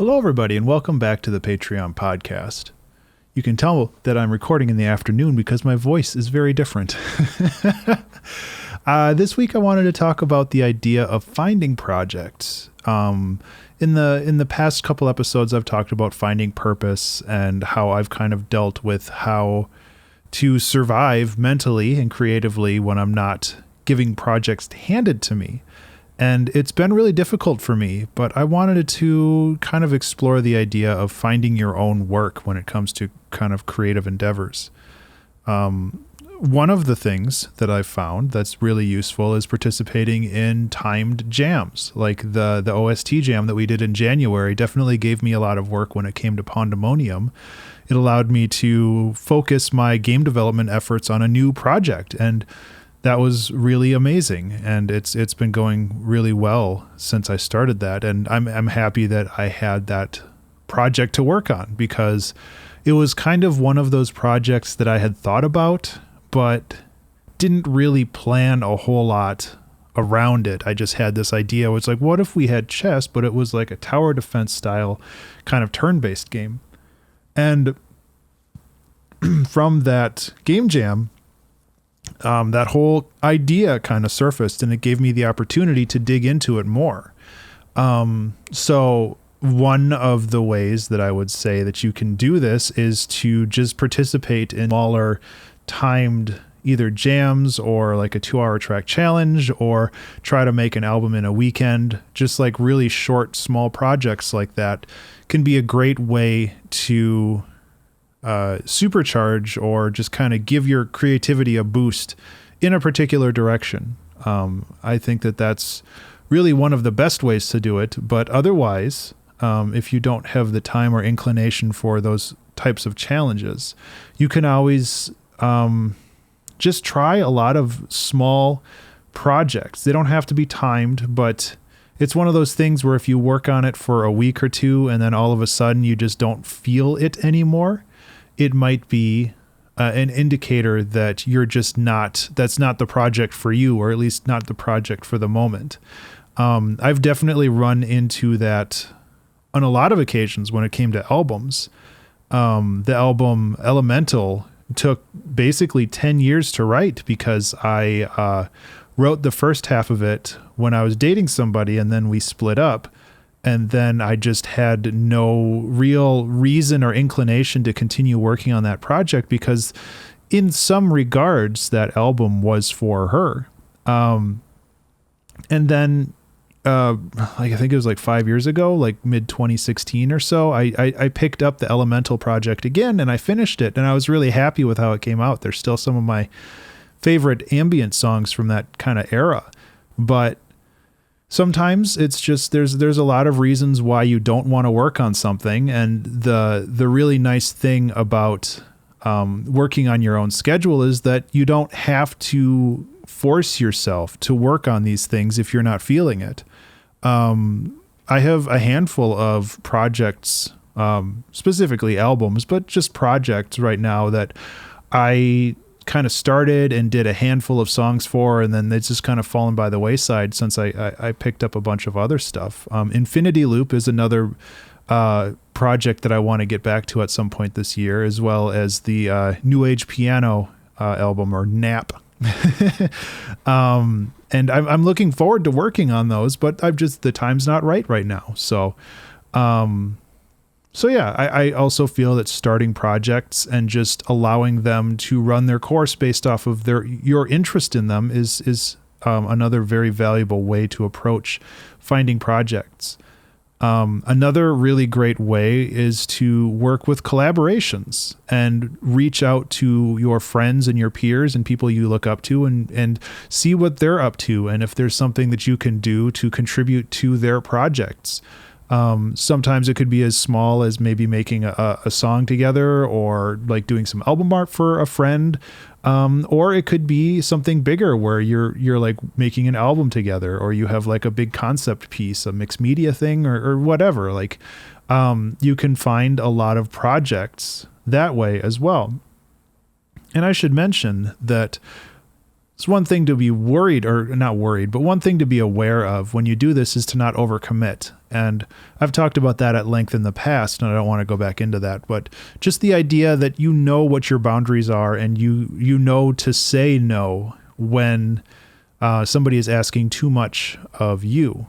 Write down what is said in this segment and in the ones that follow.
Hello, everybody, and welcome back to the Patreon podcast. You can tell that I'm recording in the afternoon because my voice is very different. This week, I wanted to talk about the idea of finding projects. In the past couple episodes, I've talked about finding purpose and how I've kind of dealt with how to survive mentally and creatively when I'm not giving projects handed to me. And it's been really difficult for me, but I wanted to kind of explore the idea of finding your own work when it comes to kind of creative endeavors. One of the things that I've found that's really useful is participating in timed jams. Like the OST jam that we did in January definitely gave me a lot of work when it came to Pandemonium. It allowed me to focus my game development efforts on a new project, and that was really amazing, and it's been going really well since I started that, and I'm happy that I had that project to work on because it was kind of one of those projects that I had thought about but didn't really plan a whole lot around it. I just had this idea. It's like, what if we had chess, but it was like a tower defense style kind of turn-based game? And from that game jam, that whole idea kind of surfaced, and it gave me the opportunity to dig into it more. So one of the ways that I would say that you can do this is to just participate in smaller timed either jams or like a 2-hour track challenge, or try to make an album in a weekend. Just like really short, small projects like that can be a great way to supercharge or just kind of give your creativity a boost in a particular direction. I think that that's really one of the best ways to do it. But otherwise, if you don't have the time or inclination for those types of challenges, you can always just try a lot of small projects. They don't have to be timed, but it's one of those things where if you work on it for a week or two and then all of a sudden you just don't feel it anymore, it might be an indicator that that's not the project for you, or at least not the project for the moment. I've definitely run into that on a lot of occasions when it came to albums. The album Elemental took basically 10 years to write because I wrote the first half of it when I was dating somebody, and then we split up. And then I just had no real reason or inclination to continue working on that project because in some regards that album was for her. And then I think it was like 5 years ago, like mid 2016 or so, I picked up the Elemental project again and I finished it, and I was really happy with how it came out. There's still some of my favorite ambient songs from that kind of era, but sometimes it's just there's a lot of reasons why you don't want to work on something. And the really nice thing about working on your own schedule is that you don't have to force yourself to work on these things if you're not feeling it. I have a handful of projects, specifically albums, but just projects right now that I kind of started and did a handful of songs for, and then it's just kind of fallen by the wayside since I picked up a bunch of other stuff. Infinity Loop is another project that I want to get back to at some point this year, as well as the New Age Piano album, or NAP. And I'm looking forward to working on those, but the time's not right now. So yeah, I also feel that starting projects and just allowing them to run their course based off of your interest in them is another very valuable way to approach finding projects. Another really great way is to work with collaborations and reach out to your friends and your peers and people you look up to and see what they're up to, and if there's something that you can do to contribute to their projects. Sometimes it could be as small as maybe making a song together, or like doing some album art for a friend. Or it could be something bigger where you're like making an album together, or you have like a big concept piece, a mixed media thing, or whatever. Like, you can find a lot of projects that way as well. And I should mention that It's one thing to be worried, or not worried, but one thing to be aware of when you do this is to not overcommit. And I've talked about that at length in the past, and I don't want to go back into that, but just the idea that you know what your boundaries are, and you know to say no when somebody is asking too much of you.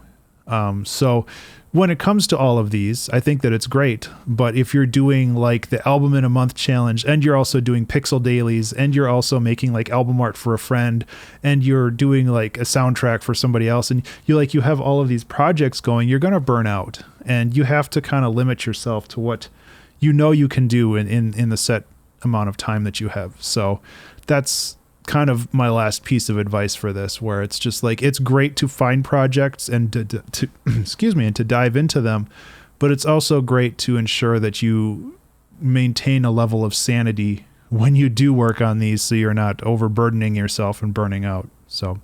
So when it comes to all of these, I think that it's great. But if you're doing like the album in a month challenge, and you're also doing pixel dailies, and you're also making like album art for a friend, and you're doing like a soundtrack for somebody else, and you have all of these projects going, you're going to burn out, and you have to kind of limit yourself to what you know you can do in the set amount of time that you have. So that's kind of my last piece of advice for this, where it's just like, it's great to find projects and to excuse me, and to dive into them, but it's also great to ensure that you maintain a level of sanity when you do work on these, so you're not overburdening yourself and burning out. So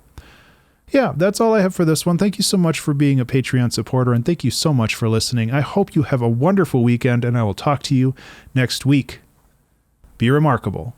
yeah, that's all I have for this one. Thank you so much for being a Patreon supporter, and thank you so much for listening. I hope you have a wonderful weekend, and I will talk to you next week. Be remarkable.